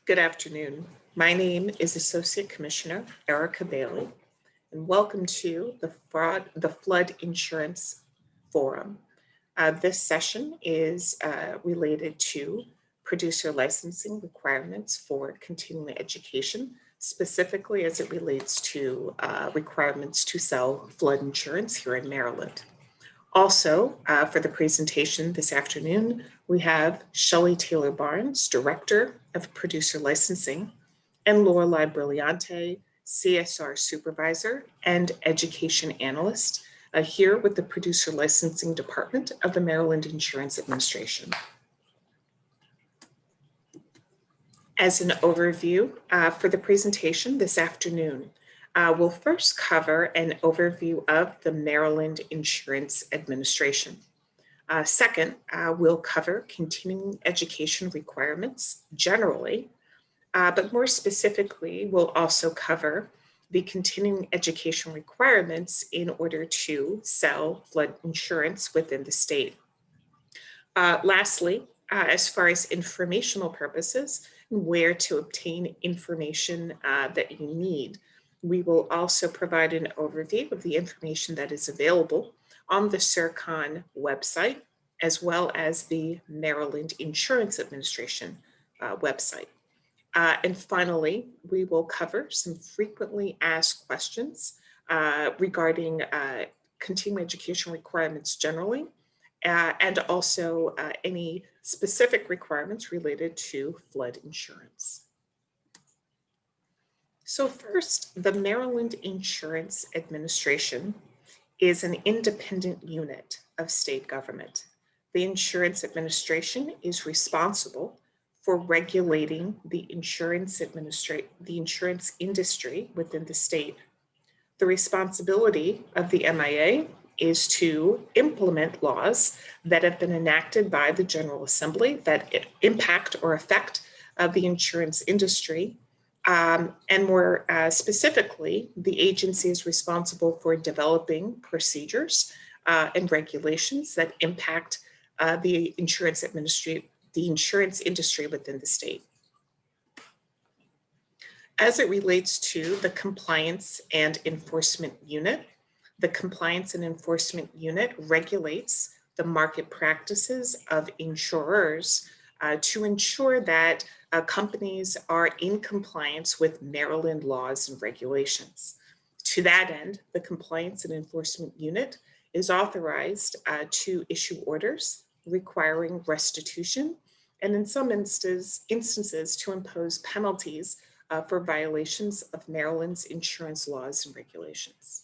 Good afternoon. My name is Associate Commissioner Erica Bailey, and welcome to the Flood Insurance Forum. This session is related to producer licensing requirements for continuing education, specifically as it relates to requirements to sell flood insurance here in Maryland. Also, for the presentation this afternoon, we have Shelley Taylor Barnes, Director of Producer Licensing, and Lorelei Brilliante, CSR Supervisor and Education Analyst, here with the Producer Licensing Department of the Maryland Insurance Administration. As an overview for the presentation this afternoon, we'll first cover an overview of the Maryland Insurance Administration. Second, we'll cover continuing education requirements generally, but more specifically, we'll also cover the continuing education requirements in order to sell flood insurance within the state. Lastly, as far as informational purposes, where to obtain information that you need, we will also provide an overview of the information that is available on the CIRCON website, as well as the Maryland Insurance Administration website. And finally, we will cover some frequently asked questions regarding continuing education requirements generally, and also any specific requirements related to flood insurance. So first, the Maryland Insurance Administration is an independent unit of state government. The Insurance Administration is responsible for regulating the insurance industry within the state. The responsibility of the MIA is to implement laws that have been enacted by the General Assembly that impact or affect the insurance industry. And more specifically, the agency is responsible for developing procedures and regulations that impact the insurance industry within the state. As it relates to the Compliance and Enforcement Unit, the Compliance and Enforcement Unit regulates the market practices of insurers to ensure that companies are in compliance with Maryland laws and regulations. To that end, the Compliance and Enforcement Unit is authorized to issue orders requiring restitution, and in some instances to impose penalties for violations of Maryland's insurance laws and regulations.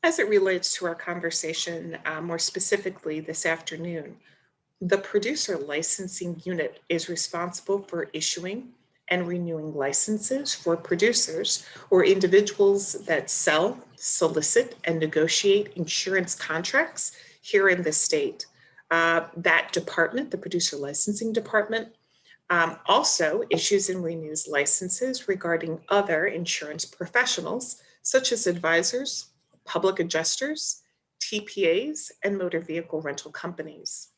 As it relates to our conversation more specifically this afternoon, the Producer Licensing Unit is responsible for issuing and renewing licenses for producers or individuals that sell, solicit, and negotiate insurance contracts here in the state. That department, the Producer Licensing Department, also issues and renews licenses regarding other insurance professionals, such as advisors, public adjusters, TPAs, and motor vehicle rental companies.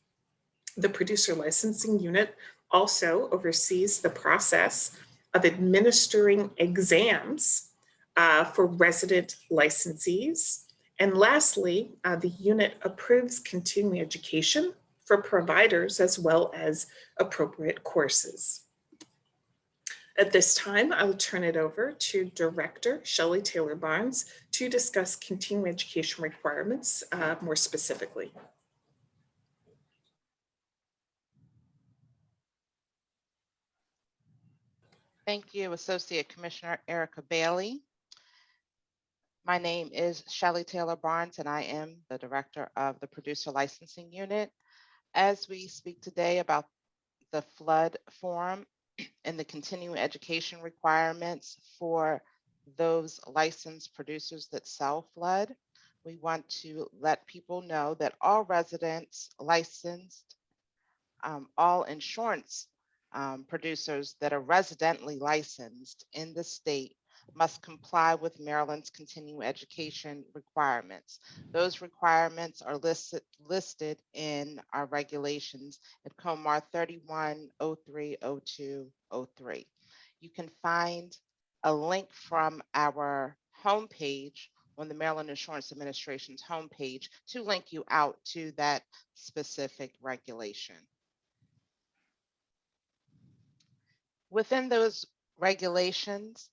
The Producer Licensing Unit also oversees the process of administering exams for resident licensees. And lastly, the unit approves continuing education for providers as well as appropriate courses. At this time, I'll turn it over to Director Shelley Taylor Barnes to discuss continuing education requirements more specifically. Thank you, Associate Commissioner Erica Bailey. My name is Shelley Taylor Barnes, and I am the Director of the Producer Licensing Unit. As we speak today about the flood forum and the continuing education requirements for those licensed producers that sell flood, we want to let people know that all residents licensed, all insurance producers that are residently licensed in the state must comply with Maryland's continuing education requirements. Those requirements are listed in our regulations at COMAR 31030203. You can find a link from our homepage on the Maryland Insurance Administration's homepage to link you out to that specific regulation. Within those regulations,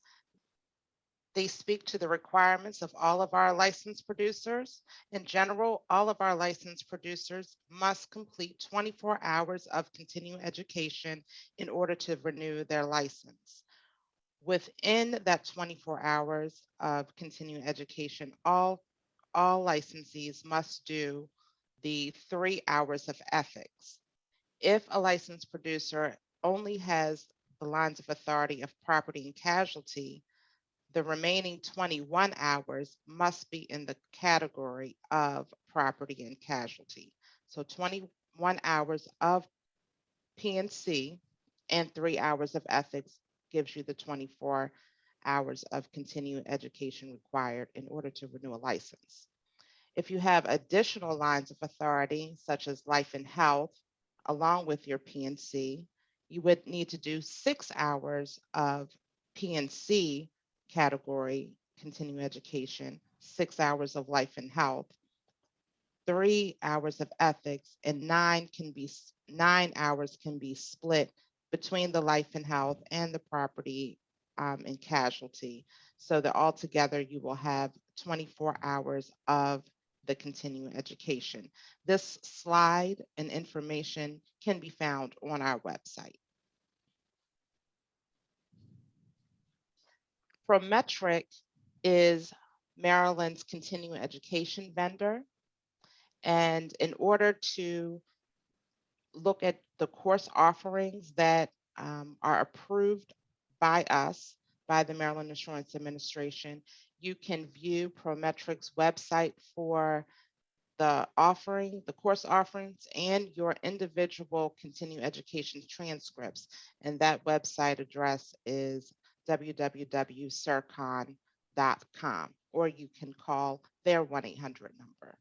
they speak to the requirements of all of our licensed producers. In general, all of our licensed producers must complete 24 hours of continuing education in order to renew their license. Within that 24 hours of continuing education, all licensees must do the 3 hours of ethics. If a licensed producer only has the lines of authority of property and casualty, the remaining 21 hours must be in the category of property and casualty. So 21 hours of P&C and 3 hours of ethics gives you the 24 hours of continuing education required in order to renew a license. If you have additional lines of authority, such as life and health, along with your P&C, you would need to do 6 hours of P&C category continuing education, 6 hours of life and health, 3 hours of ethics, and 9 hours can be split between the life and health and the property and casualty, so that altogether you will have 24 hours of the continuing education. This slide and information can be found on our website. Prometric is Maryland's continuing education vendor. And in order to look at the course offerings that are approved by us, by the Maryland Insurance Administration, you can view Prometric's website for the course offerings, and your individual continuing education transcripts. And that website address is www.circon.com, or you can call their 1-800 number.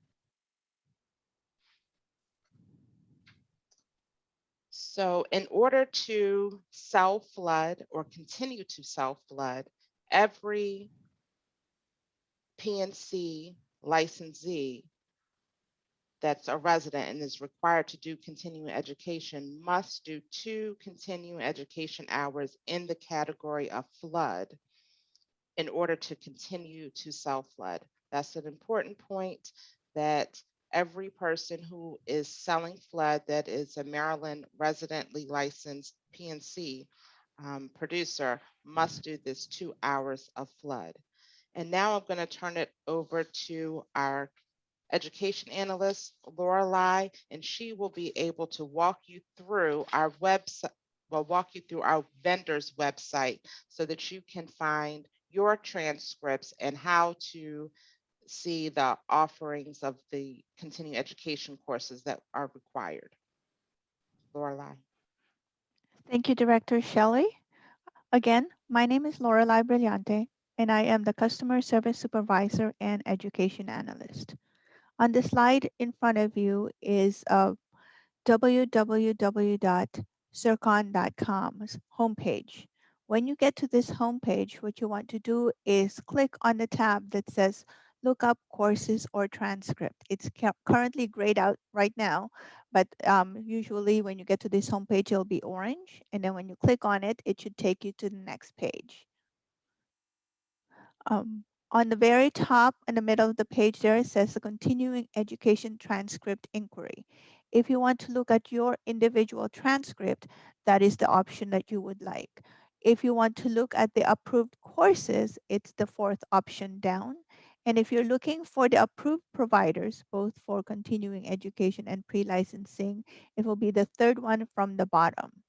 So in order to self-flood or continue to self-flood, every P&C licensee that's a resident and is required to do continuing education must do 2 continuing education hours in the category of flood in order to continue to self-flood. That's an important point, that every person who is selling flood that is a Maryland residently licensed P&C producer must do this 2 hours of flood. And now I'm going to turn it over to our education analyst, Lorelei, and she will be able to walk you through our website, walk you through our vendor's website so that you can find your transcripts and how to see the offerings of the continuing education courses that are required. Lorelei. Thank you, Director Shelley. Again, my name is Lorelei Brillante, and I am the Customer Service Supervisor and Education Analyst. On the slide in front of you is www.circon.com's homepage. When you get to this homepage, what you want to do is click on the tab that says Look Up Courses or Transcript. It's currently grayed out right now, but usually when you get to this homepage, it'll be orange. And then when you click on it, it should take you to the next page. On the very top in the middle of the page there, it says the Continuing Education Transcript Inquiry. If you want to look at your individual transcript, that is the option that you would like. If you want to look at the approved courses, it's the 4th option down. And if you're looking for the approved providers, both for continuing education and pre-licensing, it will be the 3rd one from the bottom.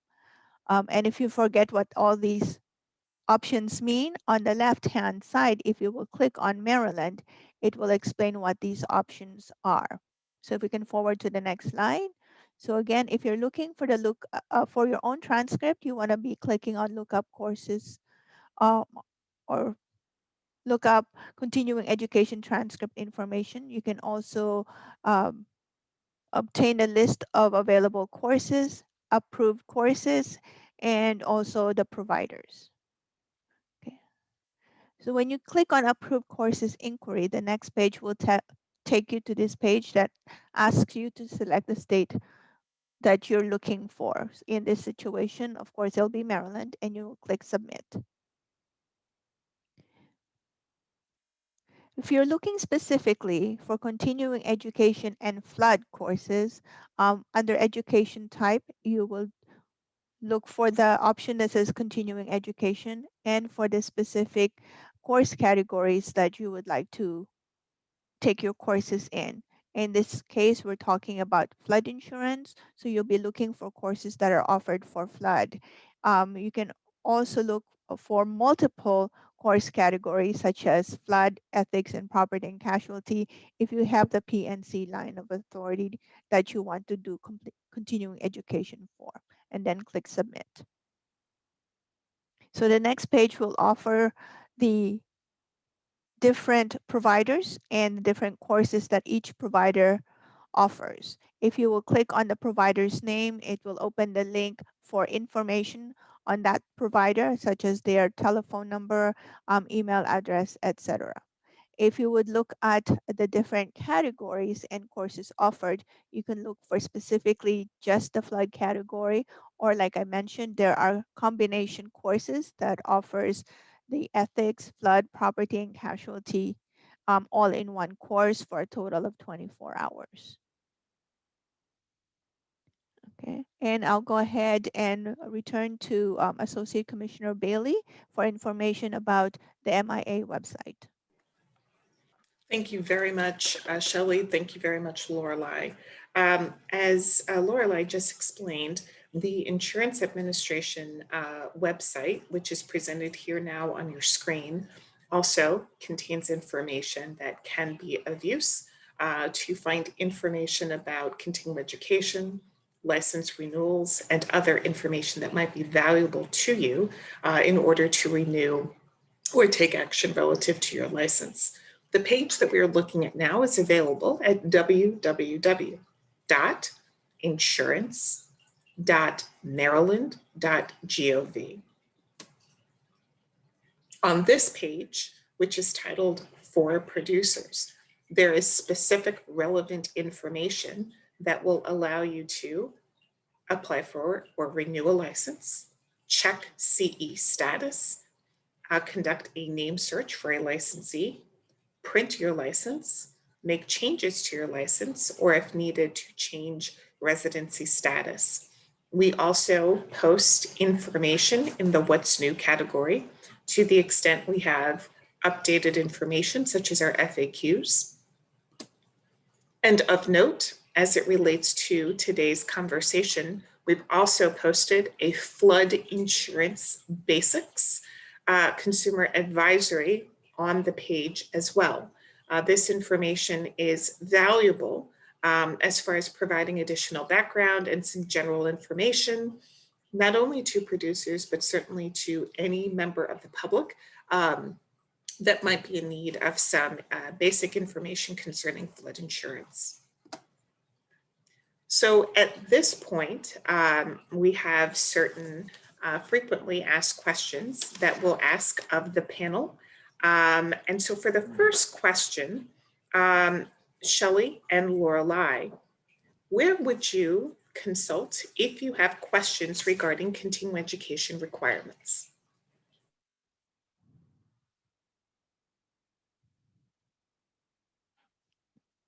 And if you forget what all these options mean, on the left-hand side, if you will click on Maryland, it will explain what these options are. So if we can forward to the next slide. So again, if you're looking for the for your own transcript, you want to be clicking on Look Up Courses or look up continuing education transcript information. You can also obtain a list of available courses, approved courses, and also the providers. Okay. So when you click on approved courses inquiry, the next page will take you to this page that asks you to select the state that you're looking for. In this situation, of course, it'll be Maryland, and you will click submit. If you're looking specifically for continuing education and flood courses, under education type, you will look for the option that says continuing education and for the specific course categories that you would like to take your courses in. In this case, we're talking about flood insurance. So you'll be looking for courses that are offered for flood. You can also look for multiple course categories such as flood, ethics, and property and casualty if you have the PNC line of authority that you want to do continuing education for, and then click submit. So the next page will offer the different providers and different courses that each provider offers. If you will click on the provider's name, it will open the link for information on that provider, such as their telephone number, email address, etc. If you would look at the different categories and courses offered, you can look for specifically just the flood category, or like I mentioned, there are combination courses that offers the ethics, flood, property, and casualty all in one course for a total of 24 hours. Okay, and I'll go ahead and return to Associate Commissioner Bailey for information about the MIA website. Thank you very much, Shelley. Thank you very much, Lorelei. As Lorelei just explained, the Insurance Administration website, which is presented here now on your screen, also contains information that can be of use to find information about continuing education, license renewals, and other information that might be valuable to you in order to renew or take action relative to your license. The page that we're looking at now is available at www.insurance.maryland.gov. On this page, which is titled For Producers, there is specific relevant information that will allow you to apply for or renew a license, check CE status, conduct a name search for a licensee, print your license, make changes to your license, or if needed, to change residency status. We also post information in the What's New category to the extent we have updated information, such as our FAQs. And of note, as it relates to today's conversation, we've also posted a flood insurance basics consumer advisory on the page as well. This information is valuable as far as providing additional background and some general information, not only to producers, but certainly to any member of the public that might be in need of some basic information concerning flood insurance. So at this point, we have certain frequently asked questions that we'll ask of the panel. And so for the first question, Shelley and Lorelei, where would you consult if you have questions regarding continuing education requirements?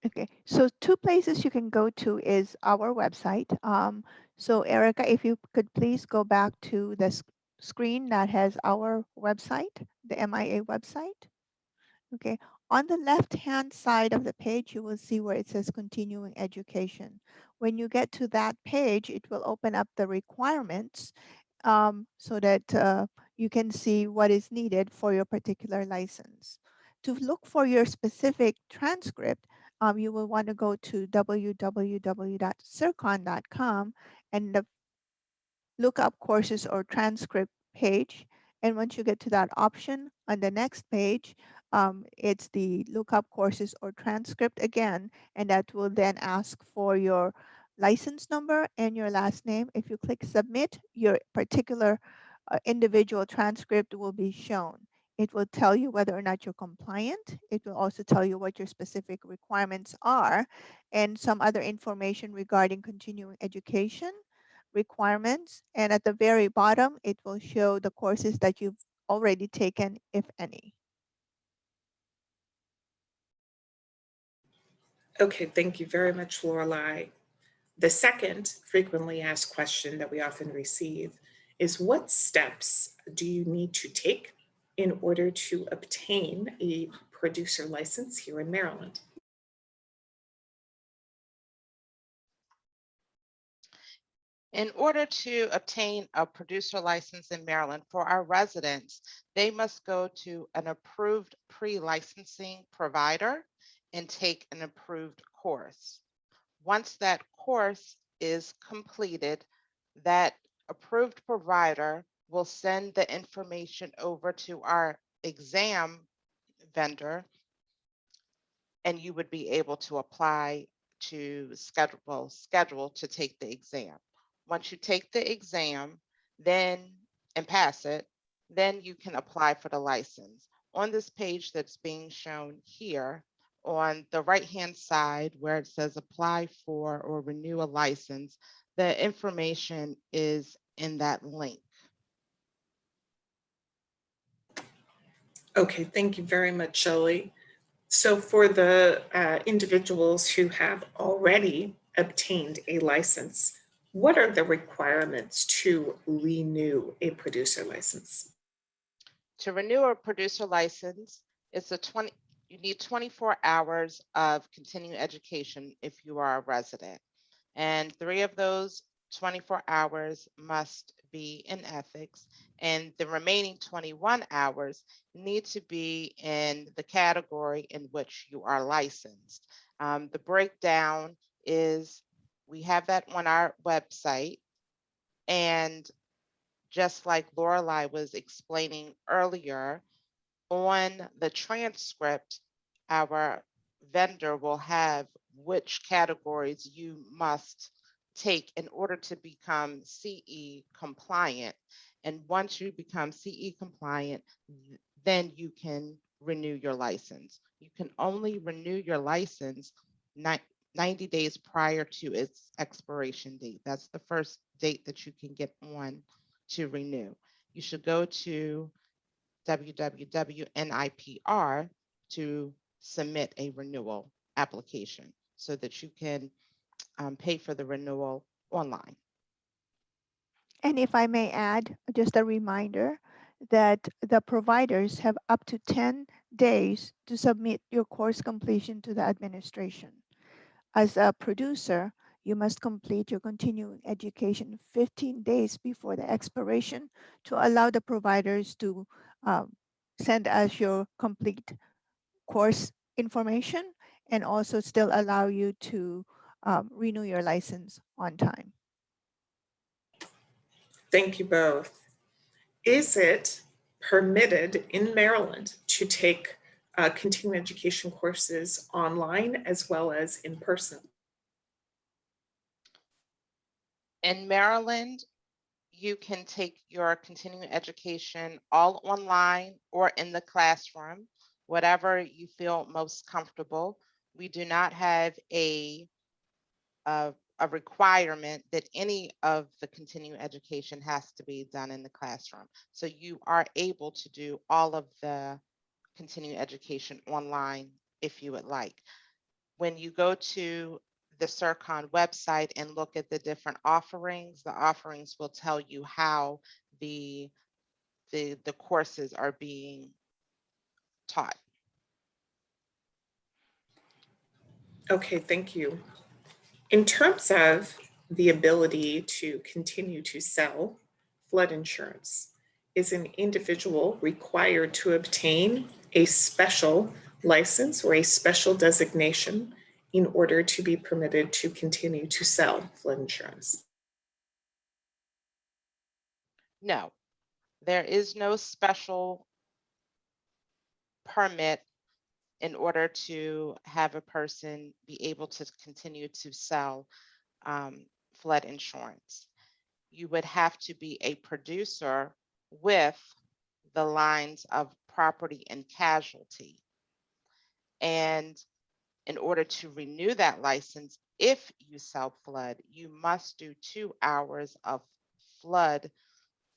Okay, so two places you can go to is our website. So Erica, if you could please go back to the screen that has our website, the MIA website. Okay, on the left-hand side of the page, you will see where it says continuing education. When you get to that page, it will open up the requirements so that you can see what is needed for your particular license. To look for your specific transcript, you will want to go to www.circon.com and the look up courses or transcript page. And once you get to that option, on the next page, It's the lookup courses or transcript again, and that will then ask for your license number and your last name. If you click submit, your particular individual transcript will be shown. It will tell you whether or not you're compliant. It will also tell you what your specific requirements are and some other information regarding continuing education requirements. And at the very bottom, it will show the courses that you've already taken, if any. Okay, thank you very much, Lorelei. The second frequently asked question that we often receive is, what steps do you need to take in order to obtain a producer license here in Maryland? In order to obtain a producer license in Maryland for our residents, they must go to an approved pre-licensing provider and take an approved course. Once that course is completed, that approved provider will send the information over to our exam vendor, and you would be able to apply to schedule to take the exam. Once you take the exam, then and pass it, then you can apply for the license. On this page that's being shown here, on the right-hand side where it says apply for or renew a license, the information is in that link. Okay, thank you very much, Shelley. So for the individuals who have already obtained a license, what are the requirements to renew a producer license? To renew a producer license, you need 24 hours of continuing education if you are a resident. And 3 of those 24 hours must be in ethics, and the remaining 21 hours need to be in the category in which you are licensed. The breakdown is, we have that on our website, and just like Lorelei was explaining earlier, on the transcript, our vendor will have which categories you must take in order to become CE compliant. And once you become CE compliant, then you can renew your license. You can only renew your license 90 days prior to its expiration date. That's the first date that you can get on to renew. You should go to www.nipr to submit a renewal application so that you can pay for the renewal online. And if I may add, just a reminder that the providers have up to 10 days to submit your course completion to the administration. As a producer, you must complete your continuing education 15 days before the expiration to allow the providers to send us your complete course information and also still allow you to renew your license on time. Thank you both. Is it permitted in Maryland to take continuing education courses online as well as in person? In Maryland, you can take your continuing education all online or in the classroom, whatever you feel most comfortable. We do not have a requirement that any of the continuing education has to be done in the classroom. So you are able to do all of the continuing education online if you would like. When you go to the CERCON website and look at the different offerings, the offerings will tell you how the courses are being taught. Okay, thank you. In terms of the ability to continue to sell flood insurance, is an individual required to obtain a special license or a special designation in order to be permitted to continue to sell flood insurance? No, there is no special permit in order to have a person be able to continue to sell flood insurance. You would have to be a producer with the lines of property and casualty. And in order to renew that license, if you sell flood, you must do 2 hours of flood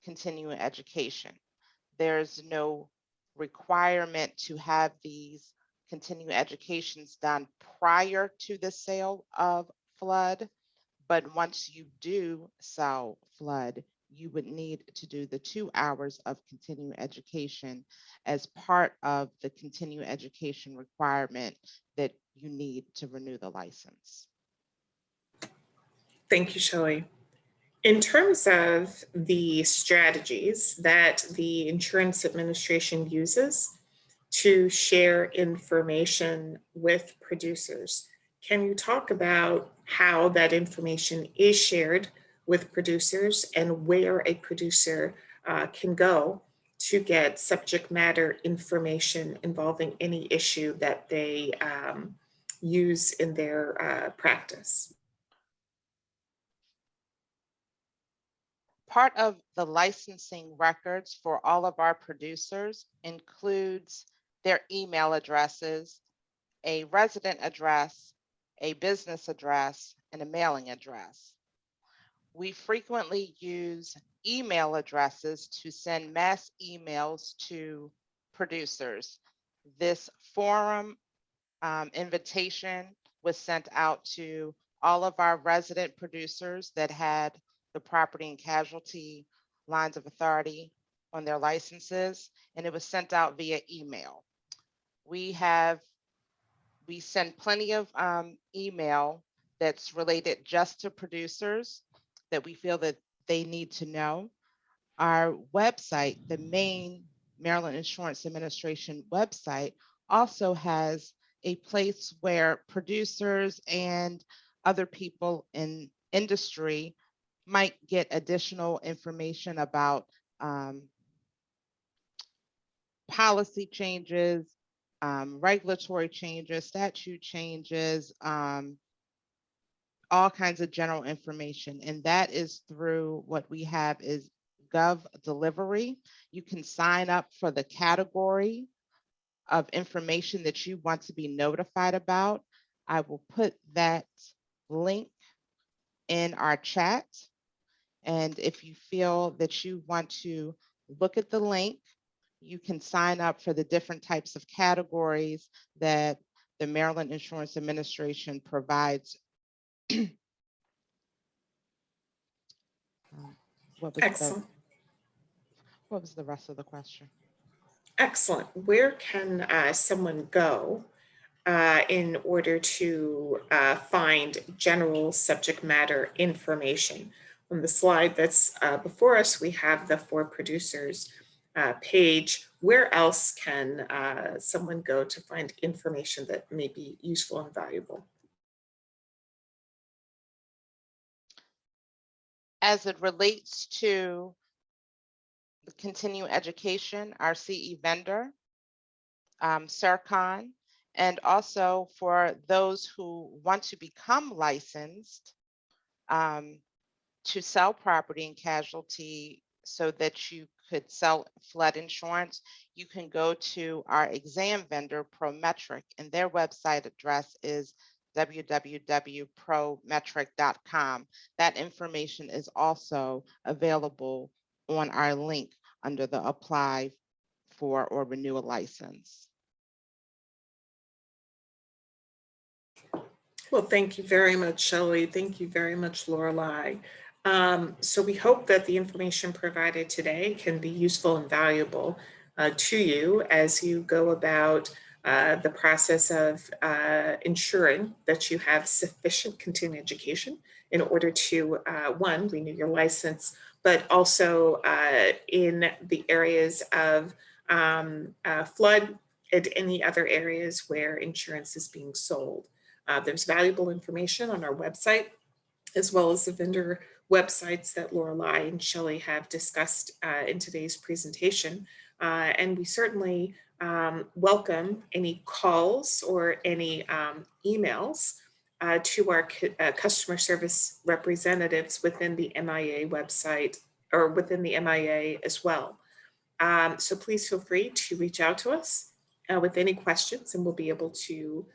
continuing education. There's no requirement to have these continuing educations done prior to the sale of flood, but once you do sell flood, you would need to do the 2 hours of continuing education as part of the continuing education requirement that you need to renew the license. Thank you, Shelley. In terms of the strategies that the Insurance Administration uses to share information with producers, can you talk about how that information is shared with producers and where a producer can go to get subject matter information involving any issue that they use in their practice? Part of the licensing records for all of our producers includes their email addresses, a resident address, a business address, and a mailing address. We frequently use email addresses to send mass emails to producers. This forum invitation was sent out to all of our resident producers that had the property and casualty lines of authority on their licenses, and it was sent out via email. We send plenty of email that's related just to producers that we feel that they need to know. Our website, the main Maryland Insurance Administration website, also has a place where producers and other people in industry might get additional information about policy changes, regulatory changes, statute changes, all kinds of general information. And that is through what we have is GovDelivery. You can sign up for the category of information that you want to be notified about. I will put that link in our chat. And if you feel that you want to look at the link, you can sign up for the different types of categories that the Maryland Insurance Administration provides. Excellent. What was the rest of the question? Excellent. Where can someone go in order to find general subject matter information? On the slide that's before us, we have the For Producers page. Where else can someone go to find information that may be useful and valuable? As it relates to the continuing education, our CE vendor, CERCON, and also for those who want to become licensed to sell property and casualty so that you could sell flood insurance, you can go to our exam vendor, Prometric, and their website address is www.prometric.com. That information is also available on our link under the apply for or renew a license. Well, thank you very much, Shelley. Thank you very much, Lorelei. So we hope that the information provided today can be useful and valuable to you as you go about the process of ensuring that you have sufficient continuing education in order to, one, renew your license, but also in the areas of flood and any other areas where insurance is being sold. There's valuable information on our website, as well as the vendor websites that Lorelei and Shelley have discussed in today's presentation. And we certainly welcome any calls or any emails to our customer service representatives within the MIA website or within the MIA as well. So please feel free to reach out to us with any questions, and we'll be able to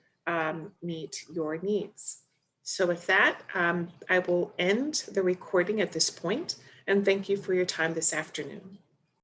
meet your needs. So with that, I will end the recording at this point, and thank you for your time this afternoon.